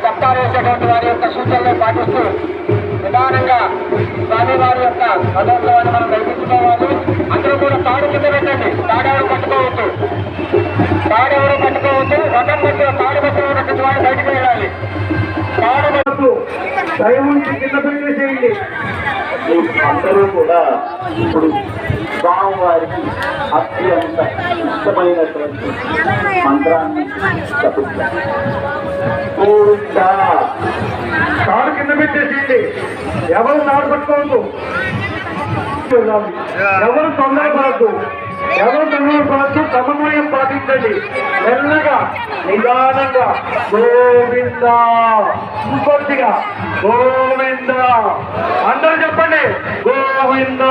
చెప్తారు వేసేటువంటి వారి యొక్క సూచనలు పాటిస్తూ నిదానంగా స్వామివారి యొక్క రథోత్సవాన్ని మనం నడిపించుకోవాలి. అందరూ కూడా తాడు కింద పెట్టండి, తాడెవరు పట్టుకోవద్దు, రథం మధ్య తాడు మధ్య ఉన్నటువంటి వాడు బయటకు వెళ్ళాలి. తాడు మధ్య దైవునికి కింద పెట్టేసేయండి. అందరూ కూడా ఇప్పుడు స్వామివారికి అత్యంత ఇష్టమైనటువంటి మంత్రాన్ని జపిస్తారు. తాడు కింద పెట్టేసేయండి, ఎవరు తాడు పట్టుకోవద్దు, ఎవరు తొందరపడద్దు, సమన్వయం పాటించండి. మెల్లగా నిదానంగా గోవింద, ఇంకొద్దిగా గోవింద, అందరూ చెప్పండి గోవింద.